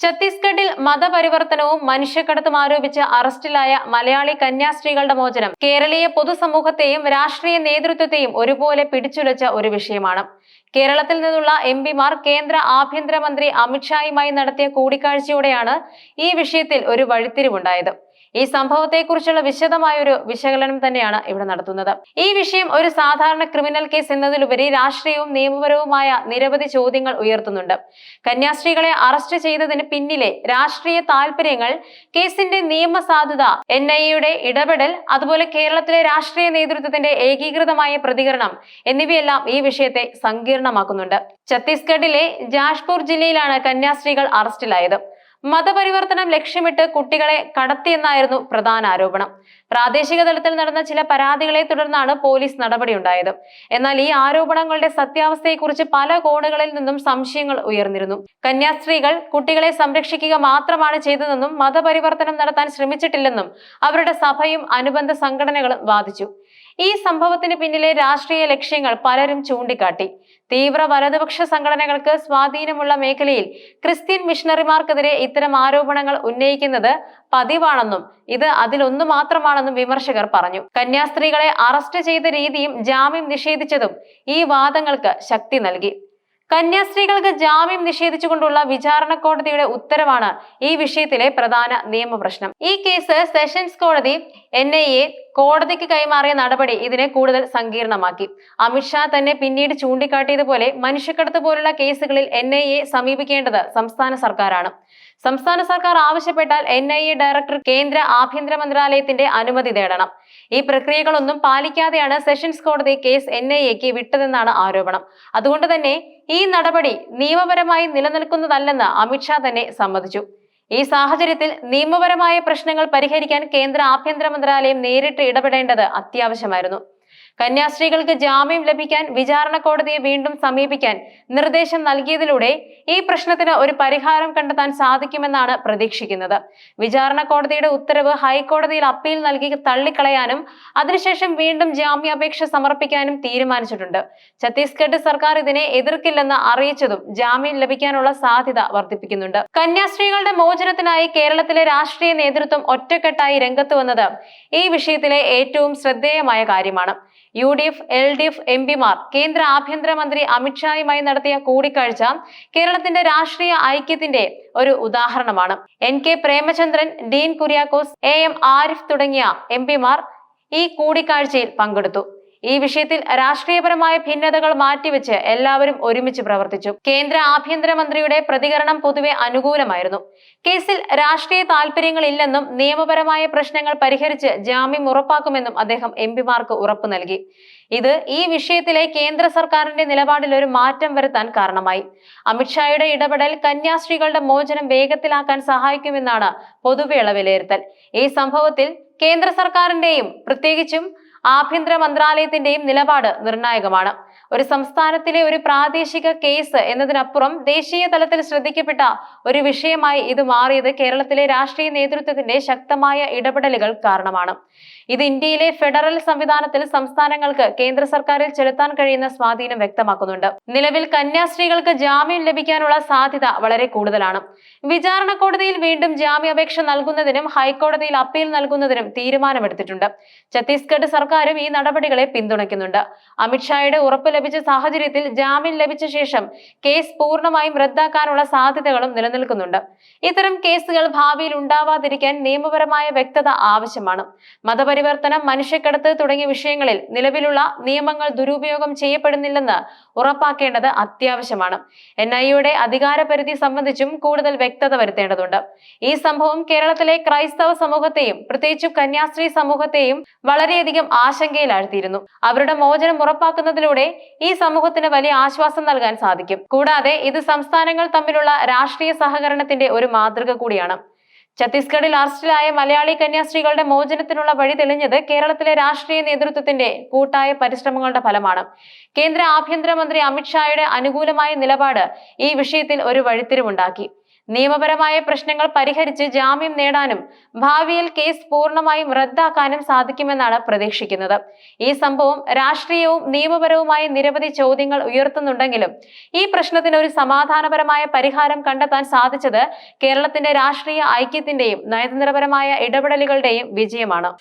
ഛത്തീസ്ഗഡിൽ മതപരിവർത്തനവും മനുഷ്യക്കടത്തും ആരോപിച്ച് അറസ്റ്റിലായ മലയാളി കന്യാസ്ത്രീകളുടെ മോചനം കേരളീയ പൊതുസമൂഹത്തെയും രാഷ്ട്രീയ നേതൃത്വത്തെയും ഒരുപോലെ പിടിച്ചുലച്ച ഒരു വിഷയമാണ്. കേരളത്തിൽ നിന്നുള്ള എംപിമാർ കേന്ദ്ര ആഭ്യന്തരമന്ത്രി അമിത്ഷായുമായി നടത്തിയ കൂടിക്കാഴ്ചയോടെയാണ് ഈ വിഷയത്തിൽ ഒരു വഴിത്തിരിവുണ്ടായത്. ഈ സംഭവത്തെക്കുറിച്ചുള്ള വിശദമായൊരു വിശകലനം തന്നെയാണ് ഇവിടെ നടത്തുന്നത്. ഈ വിഷയം ഒരു സാധാരണ ക്രിമിനൽ കേസ് എന്നതിലുപരി രാഷ്ട്രീയവും നിയമപരവുമായ നിരവധി ചോദ്യങ്ങൾ ഉയർത്തുന്നുണ്ട്. കന്യാസ്ത്രീകളെ അറസ്റ്റ് ചെയ്തതിന് പിന്നിലെ രാഷ്ട്രീയ താല്പര്യങ്ങൾ, കേസിന്റെ നിയമസാധുത, NIA ഇടപെടൽ, അതുപോലെ കേരളത്തിലെ രാഷ്ട്രീയ നേതൃത്വത്തിന്റെ ഏകീകൃതമായ പ്രതികരണം എന്നിവയെല്ലാം ഈ വിഷയത്തെ സങ്കീർണമാക്കുന്നുണ്ട്. ഛത്തീസ്ഗഡിലെ ജാഷ്പൂർ ജില്ലയിലാണ് കന്യാസ്ത്രീകൾ അറസ്റ്റിലായത്. മതപരിവർത്തനം ലക്ഷ്യമിട്ട് കുട്ടികളെ കടത്തിയെന്നായിരുന്നു പ്രധാന ആരോപണം. പ്രാദേശിക തലത്തിൽ നടന്ന ചില പരാതികളെ തുടർന്നാണ് പോലീസ് നടപടിയുണ്ടായത്. എന്നാൽ ഈ ആരോപണങ്ങളുടെ സത്യാവസ്ഥയെക്കുറിച്ച് പല കോണുകളിൽ നിന്നും സംശയങ്ങൾ ഉയർന്നിരുന്നു. കന്യാസ്ത്രീകൾ കുട്ടികളെ സംരക്ഷിക്കുക മാത്രമാണ് ചെയ്തതെന്നും മതപരിവർത്തനം നടത്താൻ ശ്രമിച്ചിട്ടില്ലെന്നും അവരുടെ സഭയും അനുബന്ധ സംഘടനകളും വാദിച്ചു. ഈ സംഭവത്തിന് പിന്നിലെ രാഷ്ട്രീയ ലക്ഷ്യങ്ങൾ പലരും ചൂണ്ടിക്കാട്ടി. തീവ്ര വലതുപക്ഷ സംഘടനകൾക്ക് സ്വാധീനമുള്ള മേഖലയിൽ ക്രിസ്ത്യൻ മിഷണറിമാർക്കെതിരെ ഇത്തരം ആരോപണങ്ങൾ ഉന്നയിക്കുന്നത് പതിവാണെന്നും ഇത് അതിലൊന്നു മാത്രമാണെന്നും വിമർശകർ പറഞ്ഞു. കന്യാസ്ത്രീകളെ അറസ്റ്റ് ചെയ്ത രീതിയും ജാമ്യം നിഷേധിച്ചതും ഈ വാദങ്ങൾക്ക് ശക്തി നൽകി. കന്യാസ്ത്രീകൾക്ക് ജാമ്യം നിഷേധിച്ചുകൊണ്ടുള്ള വിചാരണ കോടതിയുടെ ഉത്തരവാണ് ഈ വിഷയത്തിലെ പ്രധാന നിയമപ്രശ്നം. ഈ കേസ് സെഷൻസ് കോടതി NIA കോടതിക്ക് കൈമാറിയ നടപടി ഇതിനെ കൂടുതൽ സങ്കീർണമാക്കി. അമിത്ഷാ തന്നെ പിന്നീട് ചൂണ്ടിക്കാട്ടിയതുപോലെ മനുഷ്യക്കടത്ത് പോലുള്ള കേസുകളിൽ NIA സമീപിക്കേണ്ടത് സംസ്ഥാന സർക്കാരാണ്. സംസ്ഥാന സർക്കാർ ആവശ്യപ്പെട്ടാൽ NIA ഡയറക്ടർ കേന്ദ്ര ആഭ്യന്തര മന്ത്രാലയത്തിന്റെ അനുമതി തേടണം. ഈ പ്രക്രിയകളൊന്നും പാലിക്കാതെയാണ് സെഷൻസ് കോടതി കേസ് NIAക്ക് വിട്ടതെന്നാണ് ആരോപണം. അതുകൊണ്ട് തന്നെ ഈ നടപടി നിയമപരമായി നിലനിൽക്കുന്നതല്ലെന്ന് അമിത്ഷാ തന്നെ സമ്മതിച്ചു. ഈ സാഹചര്യത്തിൽ നിയമപരമായ പ്രശ്നങ്ങൾ പരിഹരിക്കാൻ കേന്ദ്ര ആഭ്യന്തര മന്ത്രാലയം നേരിട്ട് ഇടപെടേണ്ടത് അത്യാവശ്യമായിരുന്നു. കന്യാസ്ത്രീകൾക്ക് ജാമ്യം ലഭിക്കാൻ വിചാരണ കോടതിയെ വീണ്ടും സമീപിക്കാൻ നിർദ്ദേശം നൽകിയതിലൂടെ ഈ പ്രശ്നത്തിന് ഒരു പരിഹാരം കണ്ടെത്താൻ സാധിക്കുമെന്നാണ് പ്രതീക്ഷിക്കുന്നത്. വിചാരണ കോടതിയുടെ ഉത്തരവ് ഹൈക്കോടതിയിൽ അപ്പീൽ നൽകി തള്ളിക്കളയാനും അതിനുശേഷം വീണ്ടും ജാമ്യാപേക്ഷ സമർപ്പിക്കാനും തീരുമാനിച്ചിട്ടുണ്ട്. ഛത്തീസ്ഗഡ് സർക്കാർ ഇതിനെ എതിർക്കില്ലെന്ന് അറിയിച്ചതും ജാമ്യം ലഭിക്കാനുള്ള സാധ്യത വർദ്ധിപ്പിക്കുന്നുണ്ട്. കന്യാസ്ത്രീകളുടെ മോചനത്തിനായി കേരളത്തിലെ രാഷ്ട്രീയ നേതൃത്വം ഒറ്റക്കെട്ടായി രംഗത്ത് വന്നത് ഈ വിഷയത്തിലെ ഏറ്റവും ശ്രദ്ധേയമായ കാര്യമാണ്. UDF, LDF എംപിമാർ കേന്ദ്ര ആഭ്യന്തരമന്ത്രി അമിത്ഷായുമായി നടത്തിയ കൂടിക്കാഴ്ച കേരളത്തിന്റെ രാഷ്ട്രീയ ഐക്യത്തിന്റെ ഒരു ഉദാഹരണമാണ്. NK പ്രേമചന്ദ്രൻ, ഡീൻ കുര്യാക്കോസ്, AM ആരിഫ് തുടങ്ങിയ എംപിമാർ ഈ കൂടിക്കാഴ്ചയിൽ പങ്കെടുത്തു. ഈ വിഷയത്തിൽ രാഷ്ട്രീയപരമായ ഭിന്നതകൾ മാറ്റിവെച്ച് എല്ലാവരും ഒരുമിച്ച് പ്രവർത്തിച്ചു. കേന്ദ്ര ആഭ്യന്തരമന്ത്രിയുടെ പ്രതികരണം പൊതുവെ അനുകൂലമായിരുന്നു. കേസിൽ രാഷ്ട്രീയ താല്പര്യങ്ങളില്ലെന്നും നിയമപരമായ പ്രശ്നങ്ങൾ പരിഹരിച്ച് ജാമ്യം ഉറപ്പാക്കുമെന്നും അദ്ദേഹം എംപിമാർക്ക് ഉറപ്പു നൽകി. ഇത് ഈ വിഷയത്തിലെ കേന്ദ്ര സർക്കാരിന്റെ നിലപാടിൽ ഒരു മാറ്റം വരുത്താൻ കാരണമായി. അമിത്ഷായുടെ ഇടപെടൽ കന്യാസ്ത്രീകളുടെ മോചനം വേഗത്തിലാക്കാൻ സഹായിക്കുമെന്നാണ് പൊതുവെയുള്ള വിലയിരുത്തൽ. ഈ സംഭവത്തിൽ കേന്ദ്ര സർക്കാരിന്റെയും പ്രത്യേകിച്ചും ആഭ്യന്തര മന്ത്രാലയത്തിന്റെയും നിലപാട് നിർണായകമാണ്. ഒരു സംസ്ഥാനത്തിലെ ഒരു പ്രാദേശിക കേസ് എന്നതിനപ്പുറം ദേശീയ തലത്തിൽ ശ്രദ്ധിക്കപ്പെട്ട ഒരു വിഷയമായി ഇത് മാറിയത് കേരളത്തിലെ രാഷ്ട്രീയ നേതൃത്വത്തിന്റെ ശക്തമായ ഇടപെടലുകൾ കാരണമാണ്. ഇത് ഇന്ത്യയിലെ ഫെഡറൽ സംവിധാനത്തിൽ സംസ്ഥാനങ്ങൾക്ക് കേന്ദ്ര സർക്കാരിൽ ചെലുത്താൻ കഴിയുന്ന സ്വാധീനം വ്യക്തമാക്കുന്നുണ്ട്. നിലവിൽ കന്യാസ്ത്രീകൾക്ക് ജാമ്യം ലഭിക്കാനുള്ള സാധ്യത വളരെ കൂടുതലാണ്. വിചാരണ കോടതിയിൽ വീണ്ടും ജാമ്യാപേക്ഷ നൽകുന്നതിനും ഹൈക്കോടതിയിൽ അപ്പീൽ നൽകുന്നതിനും തീരുമാനമെടുത്തിട്ടുണ്ട്. ഛത്തീസ്ഗഡ് സർക്കാരും ഈ നടപടികളെ പിന്തുണയ്ക്കുന്നുണ്ട്. അമിത്ഷായുടെ ഉറപ്പ് ലഭിച്ച സാഹചര്യത്തിൽ ജാമ്യം ലഭിച്ച ശേഷം കേസ് പൂർണ്ണമായും റദ്ദാക്കാനുള്ള സാധ്യതകളും നിലനിൽക്കുന്നുണ്ട്. ഇത്തരം കേസുകൾ ഭാവിയിൽ ഉണ്ടാവാതിരിക്കാൻ നിയമപരമായ വ്യക്തത ആവശ്യമാണ്. മതപരിവർത്തനം, മനുഷ്യക്കടത്ത് തുടങ്ങിയ വിഷയങ്ങളിൽ നിലവിലുള്ള നിയമങ്ങൾ ദുരുപയോഗം ചെയ്യപ്പെടുന്നില്ലെന്ന് ഉറപ്പാക്കേണ്ടത് അത്യാവശ്യമാണ്. NIA അധികാരപരിധി സംബന്ധിച്ചും കൂടുതൽ വ്യക്തത വരുത്തേണ്ടതുണ്ട്. ഈ സംഭവം കേരളത്തിലെ ക്രൈസ്തവ സമൂഹത്തെയും പ്രത്യേകിച്ചും കന്യാസ്ത്രീ സമൂഹത്തെയും വളരെയധികം ആശങ്കയിലാഴ്ത്തിയിരുന്നു. അവരുടെ മോചനം ഉറപ്പാക്കുന്നതിലൂടെ ഈ സമൂഹത്തിന് വലിയ ആശ്വാസം നൽകാൻ സാധിക്കും. കൂടാതെ ഇത് സംസ്ഥാനങ്ങൾ തമ്മിലുള്ള രാഷ്ട്രീയ സഹകരണത്തിന്റെ ഒരു മാതൃക കൂടിയാണ്. ഛത്തീസ്ഗഡിൽ അറസ്റ്റിലായ മലയാളി കന്യാസ്ത്രീകളുടെ മോചനത്തിനുള്ള വഴി തെളിഞ്ഞത് കേരളത്തിലെ രാഷ്ട്രീയ നേതൃത്വത്തിന്റെ കൂട്ടായ പരിശ്രമങ്ങളുടെ ഫലമാണ്. കേന്ദ്ര ആഭ്യന്തരമന്ത്രി അമിത്ഷായുടെ അനുകൂലമായ നിലപാട് ഈ വിഷയത്തിൽ ഒരു വഴിത്തിരിവുണ്ടാക്കി. നിയമപരമായ പ്രശ്നങ്ങൾ പരിഹരിച്ച് ജാമ്യം നേടാനും ഭാവിയിൽ കേസ് പൂർണ്ണമായും റദ്ദാക്കാനും സാധിക്കുമെന്നാണ് പ്രതീക്ഷിക്കുന്നത്. ഈ സംഭവം രാഷ്ട്രീയവും നിയമപരവുമായ നിരവധി ചോദ്യങ്ങൾ ഉയർത്തുന്നുണ്ടെങ്കിലും ഈ പ്രശ്നത്തിന് ഒരു സമാധാനപരമായ പരിഹാരം കണ്ടെത്താൻ സാധിച്ചത് കേരളത്തിന്റെ രാഷ്ട്രീയ ഐക്യത്തിന്റെയും നയതന്ത്രപരമായ ഇടപെടലുകളുടെയും വിജയമാണ്.